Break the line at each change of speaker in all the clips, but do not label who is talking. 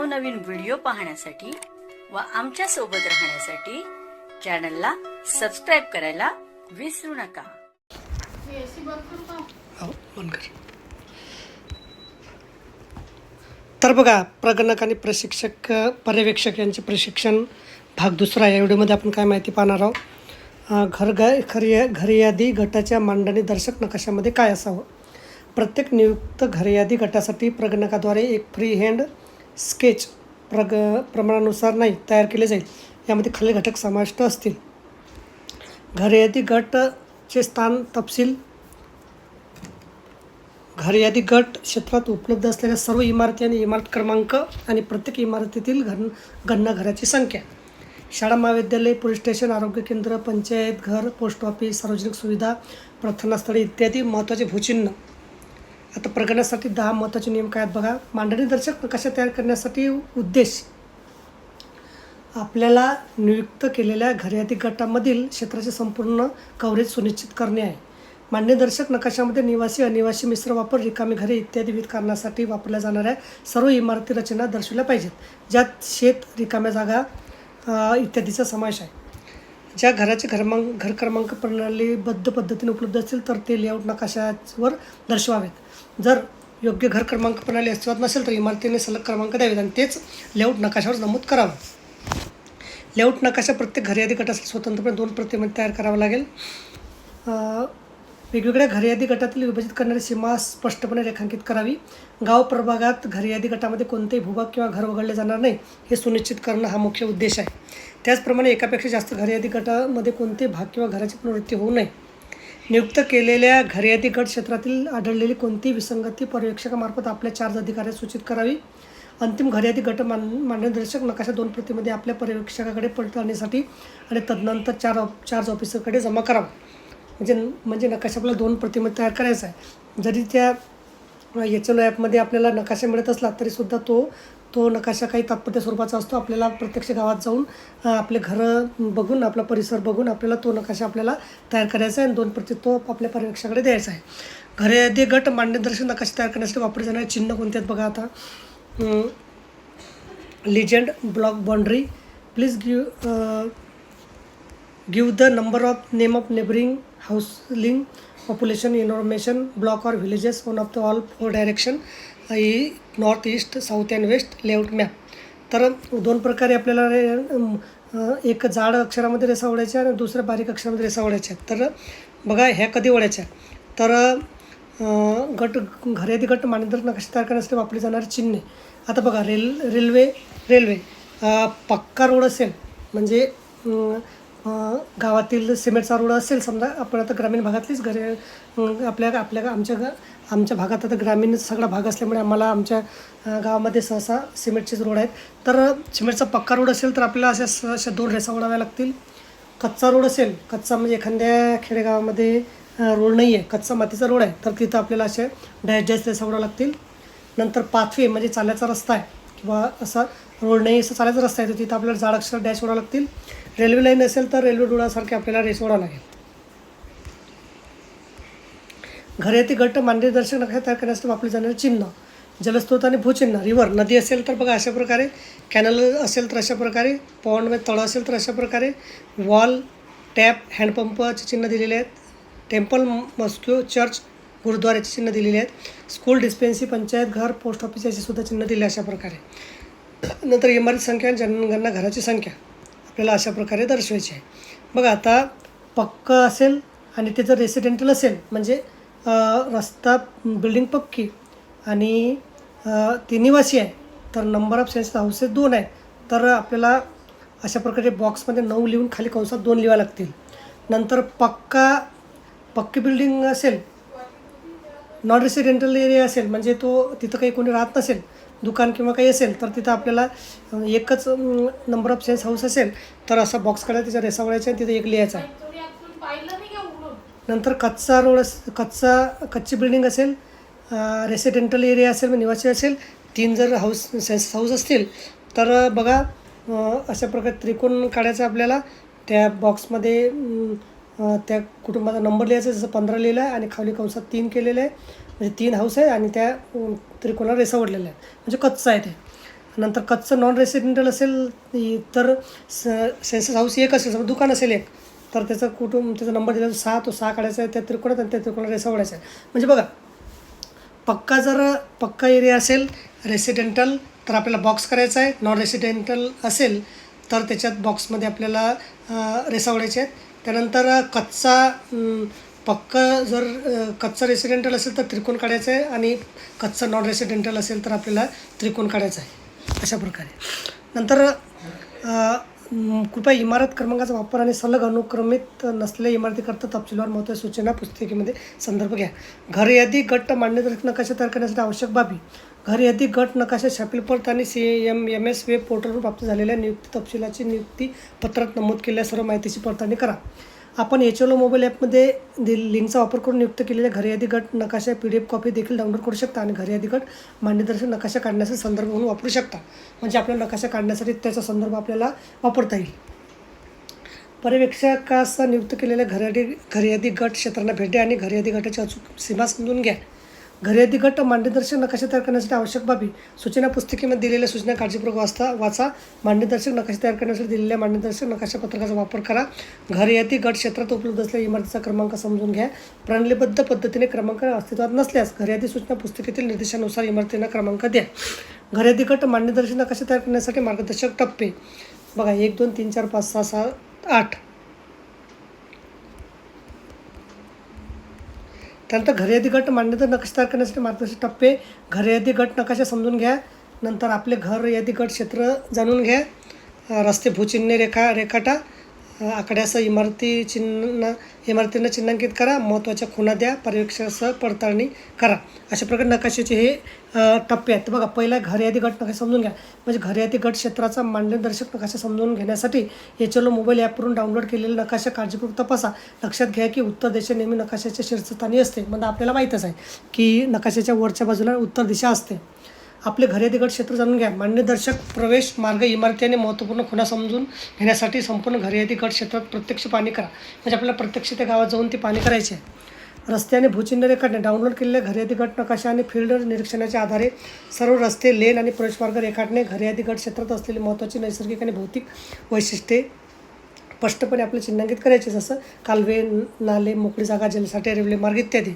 नवनवीन व्हिडिओ पाहण्यासाठी व आमच्या सोबत राहण्यासाठी चॅनलला सबस्क्राइब करायला विसरू नका.
तर बघा, प्रगणक आणि प्रशिक्षक पर्यवेक्षक यांचे प्रशिक्षण भाग दुसरा. या व्हिडिओमध्ये आपण काय माहिती पाहणार आहोत. घरयादी गटाच्या मांडणी दर्शक नकाशामध्ये काय असावं. प्रत्येक नियुक्त घरयादी गटासाठी प्रगणकाद्वारे एक फ्री हँड स्केच प्रमाणानुसार नाही तयार केले जाईल. यामध्ये खालील घटक समाविष्ट असतील. घरयादी गटचे स्थान तपशील. घरयादी गट क्षेत्रात उपलब्ध असलेल्या सर्व इमारती आणि इमारत क्रमांक आणि प्रत्येक इमारतीतील गणना घराची संख्या. शाळा, महाविद्यालय, पोलीस स्टेशन, आरोग्य केंद्र, पंचायत घर, पोस्ट ऑफिस, सार्वजनिक सुविधा, प्रार्थनास्थळे इत्यादी महत्त्वाचे भूचिन्ह. आता प्रगणनासाठी 10 महत्त्वाचे नियम काय आहेत बघा. मांडणी दर्शक नकाशा तयार करण्यासाठी उद्देश. आपल्याला नियुक्त केलेल्या घरयादी गटामधील क्षेत्राचे संपूर्ण कव्हरेज सुनिश्चित करणे आहे. मांडणीदर्शक नकाशामध्ये निवासी, अनिवासी, मिश्र वापर, रिकामी घरे इत्यादी विविध कारणासाठी वापरल्या जाणाऱ्या सर्व इमारती रचना दर्शवल्या पाहिजेत, ज्यात शेत, रिकाम्या जागा इत्यादीचा समावेश आहे. ज्या घराचे घर क्रमांक प्रणालीबद्ध पद्धतीने उपलब्ध असतील तर ते लेआउट नकाशावर दर्शवावेत. जर योग्य घर क्रमांक प्रणाली अस्तित्वात नसेल तर इमारतीने सलग क्रमांक द्यावेत आणि तेच लेआउट नकाशावर नमूद करावं. लेआउट नकाशा प्रत्येक घरयादी गटासाठी स्वतंत्रपणे 2 प्रतिमध्ये तयार करावा लागेल. वेगवेगळ्या घरयादी गटातील विभाजित करणारी सीमा स्पष्टपणे रेखांकित करावी. गाव प्रभागात घरयादी गटामध्ये कोणतेही भूभाग किंवा घर वगळले जाणार नाही हे सुनिश्चित करणं हा मुख्य उद्देश आहे. त्याचप्रमाणे एकापेक्षा जास्त घरयादी गटामध्ये कोणतेही भाग किंवा घराची पुनरावृत्ती होऊ नये. नियुक्त केलेल्या घरयादी गट क्षेत्रातील आढळलेली कोणतीही विसंगती पर्यवेक्षकामार्फत आपल्या चार्ज अधिकाऱ्यास सूचित करावी. अंतिम घरयादी गट मांडणीदर्शक नकाशा 2 प्रतीमध्ये आपल्या पर्यवेक्षकाकडे पडताळणीसाठी आणि तदनंतर चार्ज ऑफिसरकडे जमा करावा. म्हणजे नकाशा आपल्याला 2 प्रतिमध्ये तयार करायचा आहे. जरी त्या HLO ॲपमध्ये आपल्याला नकाशा मिळत असला तरीसुद्धा तो नकाशा काही तात्पुरत्या स्वरूपाचा असतो. आपल्याला प्रत्यक्ष गावात जाऊन आपले घरं बघून, आपला परिसर बघून आपल्याला तो नकाशा आपल्याला तयार करायचा आहे आणि 2 प्रती तो आपल्या पर्यवेक्षकाकडे द्यायचा आहे. घरयादी गट मांडणीदर्शक नकाशा तयार करण्यासाठी वापरले जाणारे चिन्ह कोणते आहेत बघा. आता legend, block boundary. Please give the number of name of neighbouring housing population information block और villages one of the all 4 direction north, east, south and west layout map. तर 2 प्रकारे आपल्याला एक जाड अक्षरामध्ये रेषा ओढायच्या आणि दुसऱ्या बारीक अक्षरामध्ये रेषा ओढायच्या. तर बघा ह्या कधी ओढायच्या तर घरयादी गट मांडणीदर्शक नकाशा तयार करण्यासाठी वापरली जाणारी चिन्हे. आता बघा रेल्वे पक्का रोड असेल म्हणजे गावातील सिमेंटचा रोड असेल. समजा आपण आता ग्रामीण भागातलीच घरे आमच्या भागात आता ग्रामीण सगळा भाग असल्यामुळे आम्हाला आमच्या गावामध्ये सहसा सिमेंटचेच रोड आहेत. तर सिमेंटचा पक्का रोड असेल तर आपल्याला अशा 2 रेषा ओढाव्या लागतील. कच्चा रोड असेल, कच्चा म्हणजे एखाद्या खेडेगावामध्ये रोड नाही आहे, कच्चा मातीचा रोड आहे, तर तिथं आपल्याला असे डॅश रेषा ओढाव्या लागतील. नंतर पाथवे म्हणजे चालायचा रस्ता आहे किंवा असा रोड नाही असं चालायचा रस्ता आहे तर तिथं आपल्याला जाड अक्षर डॅश ओढावं लागतील. रेल्वे लाईन असेल तर रेल्वे रुळासारखे आपल्याला रेस ओढावं लागेल. घरयादी गट मांडणीदर्शक नकाशा तयार करण्यासाठी वापरले जाणारे चिन्ह. जलस्रोत आणि भूचिन्ह. रिव्हर, नदी असेल तर बघा अशा प्रकारे, कॅनल असेल तर अशा प्रकारे, पॉन्ड तळं असेल तर अशा प्रकारे, वॉल, टॅप, हँडपंपचे चिन्ह दिलेले आहेत. टेम्पल, मॉस्क्यू, चर्च, गुरुद्वाराचे चिन्ह दिलेले आहेत. स्कूल, डिस्पेन्सरी, पंचायत घर, पोस्ट ऑफिस याचे सुद्धा चिन्ह दिले अशा प्रकारे. नंतर इमारत संख्या, जनगणना घराची संख्या आपल्याला अशा प्रकारे दर्शवायची आहे. बघा आता पक्का असेल आणि ते जर रेसिडेंटल असेल म्हणजे रस्ता बिल्डिंग पक्की आणि ती निवासी आहे तर नंबर ऑफ सेन्स हाऊसेस 2 आहेत तर आपल्याला अशा प्रकारे बॉक्समध्ये 9 लिहून खाली कंसात 2 लिहावे लागतील. नंतर पक्की बिल्डिंग असेल, नॉन रेसिडेंटल एरिया असेल म्हणजे तिथं काही कोणी राहत नसेल, दुकान किंवा काही असेल तर तिथं आपल्याला एकच नंबर ऑफ सेन्स हाऊस असेल तर असा बॉक्स काढायचा, त्याच्या रेषा ओढायच्या आणि तिथे एक लिहायचा आहे. नंतर कच्ची बिल्डिंग असेल, रेसिडेंटल एरिया असेल, निवासी असेल, 3 जर सेन्स हाऊस असतील तर बघा अशा प्रकारे त्रिकोण काढायचा आपल्याला. त्या बॉक्समध्ये त्या कुटुंबाचा नंबर लिहायचा, जसं 15 लिहिलं आहे आणि खाली कंसात 3 केलेलं आहे म्हणजे 3 हाऊस आहे आणि त्या त्रिकोणाला रेषा ओढलेल्या आहे म्हणजे कच्चा आहे ते. नंतर कच्चं नॉन रेसिडेंटल असेल तर सेन्सस हाऊस एक असेल, समजा दुकान असेल एक, तर त्याचा त्याचा नंबर दिला 6, तो 6 काढायचा आहे त्या त्रिकोणात आणि त्या त्रिकोणाला रेषा ओढायचा आहे. म्हणजे बघा, पक्का एरिया असेल रेसिडेंटल तर आपल्याला बॉक्स करायचा आहे, नॉन रेसिडेंटल असेल तर त्याच्यात बॉक्समध्ये आपल्याला रेषा ओढायच्या आहेत. त्यानंतर कच्चा रेसिडेंटल असेल तर त्रिकोण काढायचं आहे आणि कच्चं नॉन रेसिडेंटल असेल तर आपल्याला त्रिकोण काढायचा आहे अशा प्रकारे. नंतर कृपया इमारत क्रमांकाचा वापर आणि सलग अनुक्रमित नसलेल्या इमारतीकरता तपशीलवार महत्त्वाच्या सूचना पुस्तिकेमध्ये संदर्भ घ्या. घर यादी गट मान्यता नकाशा तयार करण्यासाठी आवश्यक बाबी. घर यादी गट नकाशा छापील पडत आणि CMMS वेब पोर्टलवर प्राप्त झालेल्या नियुक्ती तपशिलाची नियुक्ती पत्रात नमूद केलेल्या सर्व माहितीची पडताळणी करा. आपण HLO मोबाईल ॲपमध्ये लिंकचा वापर करून नियुक्त केलेल्या घर यादी गट नकाशा PDF कॉपी देखील डाउनलोड करू शकता आणि घर यादी गट मान्यदर्शक नकाशा काढण्याचा संदर्भ म्हणून वापरू शकता. म्हणजे आपल्याला नकाशा काढण्यासाठी त्याचा संदर्भ आपल्याला वापरता येईल. पर्यवेक्षकास नियुक्त केलेल्या घर यादी गट क्षेत्रांना भेट द्या आणि घर यादी गटाची अचूक सीमा समजून घ्या. घर यादी गट मान्यदर्शक नकाशा तयार करण्यासाठी आवश्यक बाबी. सूचना पुस्तिकेमध्ये दिलेल्या सूचना काळजीपूर्वक वाचा. मान्यदर्शक नकाशा तयार करण्यासाठी दिलेल्या मान्यदर्शक नकाशा पत्रकाचा वापर करा. घर यादी गट क्षेत्रात उपलब्ध असलेल्या इमारतीचा क्रमांक समजून घ्या. प्रणालीबद्ध पद्धतीने क्रमांक अस्तित्वात नसल्यास घर यादी सूचना पुस्तिकेतील निर्देशानुसार इमारतींना क्रमांक द्या. घर यादी गट मान्यदर्शक नकाशा तयार करण्यासाठी मार्गदर्शक टप्पे बघा, 1 2 3 4 5 6 7 8. त्यानंतर घर यादी गट मान्यता नकाशा तयार करण्यासाठी मार्गदर्शक टप्पे. घर यादी गट नकाशा समजून घ्या. नंतर आपले घर यादी गट क्षेत्र जाणून घ्या. रस्ते भूचिन्हे रेखाटा. आकड्यासह इमारतींना चिन्हांकित करा. महत्त्वाच्या खुणा द्या. पर्यवेक्षकासह पडताळणी करा. अशा प्रकारे नकाशाचे हे टप्पे आहेत. बघा, पहिला घर यादी गट नकाशा समजून घ्या. म्हणजे घर यादी गट क्षेत्राचा मान्यदर्शक नकाशा समजून घेण्यासाठी HLO मोबाईल ॲपवरून डाउनलोड केलेला नकाशा काळजीपूर्वक तपासा. लक्षात घ्या की उत्तर दिशा नेहमी नकाशाच्या शीर्षस्थानी असते. म्हणजे आपल्याला माहीतच आहे की नकाशाच्या वरच्या बाजूला उत्तर दिशा असते. आपले घर यादी गट क्षेत्र जाणून घ्या. मान्यदर्शक प्रवेश मार्ग, इमारती आणि महत्त्वपूर्ण खुणा समजून घेण्यासाठी संपूर्ण घर यादी गट क्षेत्रात प्रत्यक्ष पाहणी करा. म्हणजे आपल्याला प्रत्यक्ष त्या गावात जाऊन ती पाहणी करायची आहे. रस्ते आणि भूचिन्ह रेखाटणे. डाउनलोड केलेल्या घर यादी गट नकाशा आणि फील्ड निरीक्षणाच्या आधारे सर्व रस्ते, लेन आणि प्रवेशमार्ग रेखाटणे. घर यादी गट क्षेत्रात असलेली महत्त्वाची नैसर्गिक आणि भौतिक वैशिष्ट्ये स्पष्टपणे आपले चिन्हांकित करायचे, जसं कालवे, नाले, मोकळी जागा, जलसाठे, रेल्वे मार्ग इत्यादी.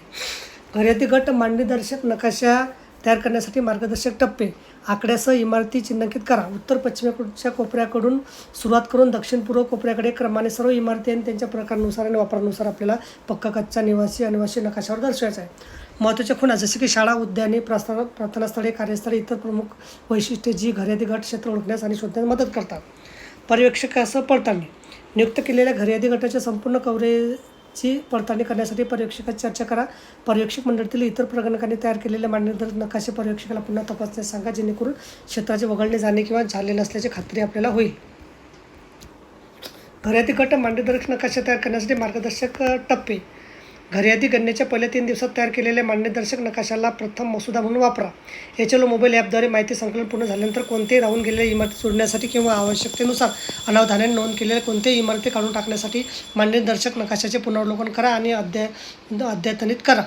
घर यादी गट मान्यदर्शक नकाशा तयार करण्यासाठी मार्गदर्शक टप्पे. आकड्यासह इमारती चिन्हांकित करा. उत्तर पश्चिमेकडच्या कोपऱ्याकडून सुरुवात करून दक्षिण पूर्व कोपऱ्याकडे क्रमाने सर्व इमारती आणि त्यांच्या प्रकारानुसार आणि वापरानुसार आपल्याला पक्का, कच्चा, निवासी, अनिवासी नकाशावर दर्शवायचा आहे. महत्त्वाच्या खुणा जसे की शाळा, उद्याने, प्रार्थनास्थळे, कार्यस्थळे, इतर प्रमुख वैशिष्ट्ये जी घर यादी गट क्षेत्र ओळखण्यास आणि शोधण्यास मदत करतात. पर्यवेक्षकासह पडताळणी. नियुक्त केलेल्या घर यादी गटाच्या संपूर्ण कव्हरेजची पडताळणी करण्यासाठी पर्यवेक्षकाची चर्चा करा. पर्यवेक्षक मंडळातील इतर प्रगणकांनी तयार केलेले मान्यदर्शक नकाशे पर्यवेक्षकाला पुन्हा तपासण्यास सांगा, जेणेकरून क्षेत्राचे वगळणे जाणे किंवा झाले नसल्याची खात्री आपल्याला होईल. घर यादी गट मान्यदर्शक नकाशा तयार करण्यासाठी मार्गदर्शक टप्पे. घर यादी गणनेच्या पहिल्या 3 दिवसात तयार केलेल्या मान्यदर्शक नकाशाला प्रथम मसुदा म्हणून वापरा. HLO मोबाईल ॲपद्वारे माहिती संकलन पूर्ण झाल्यानंतर कोणतेही राहून गेलेल्या इमारती जोडण्यासाठी किंवा आवश्यकतेनुसार अनावधानाने नोंद केलेल्या कोणत्याही इमारती काढून टाकण्यासाठी मान्यदर्शक नकाशाचे पुनरावलोकन करा आणि अद्यतनित करा.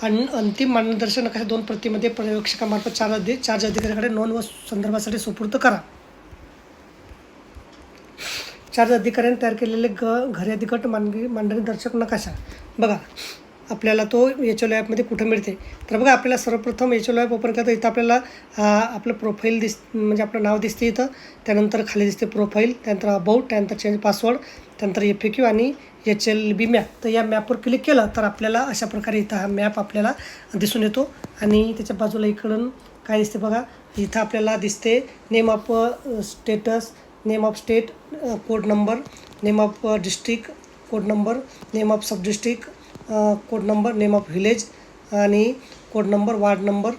आणि अंतिम मार्गदर्शक नकाशा 2 प्रतीमध्ये पर्यवेक्षकामार्फत चार्ज अधिकाऱ्याकडे नोंद व संदर्भासाठी सुपूर्द करा. चार्ज अधिकाऱ्यांनी तयार केलेले घर यादी गट मार्गदर्शक नकाशा बघा, आपल्याला तो HLO ॲपमध्ये कुठं मिळते. तर बघा, आपल्याला सर्वप्रथम HLO ॲप ओपन करता इथं आपल्याला आपलं प्रोफाईल म्हणजे आपलं नाव दिसते इथं. त्यानंतर खाली दिसते प्रोफाईल, त्यानंतर अबाउट, त्यानंतर चेंज पासवर्ड, त्यानंतर FAQ आणि HLB मॅप. तर या मॅपवर क्लिक केलं तर आपल्याला अशा प्रकारे इथं हा मॅप आपल्याला दिसून येतो. आणि त्याच्या बाजूला इकडून काय दिसते बघा, इथं आपल्याला दिसते name of states, name of state, code number, name of district, code number, name of sub district, code number, name of village आणि code number, ward number,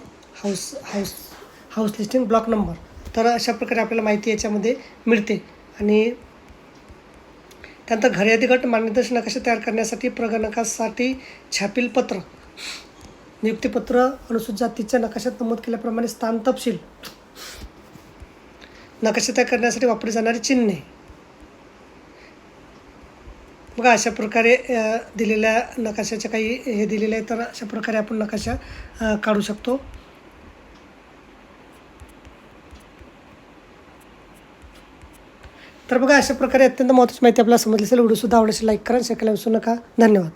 house listing, block number. तर अशा प्रकारे आपल्याला माहिती याच्यामध्ये मिळते. आणि त्यानंतर घर यादी गट मार्गदर्शक नकाशा तयार करण्यासाठी प्रगणकासाठी छापील पत्र, नियुक्तीपत्र, अनुसूचित जातीच्या नकाशात नमूद केल्याप्रमाणे स्थान तपशील, नकाशा तयार करण्यासाठी वापरली जाणारी चिन्हे. बघा, अशा प्रकारे दिलेल्या नकाशाचे काही हे दिलेले आहे. तर अशा प्रकारे आपण नकाशा काढू शकतो. तर बघा अशा प्रकारे अत्यंत महत्त्वाची माहिती आपल्याला समजली असेल. व्हिडिओ सुद्धा आवडेल लाईक करा, शेअर करायला विसरू नका. धन्यवाद.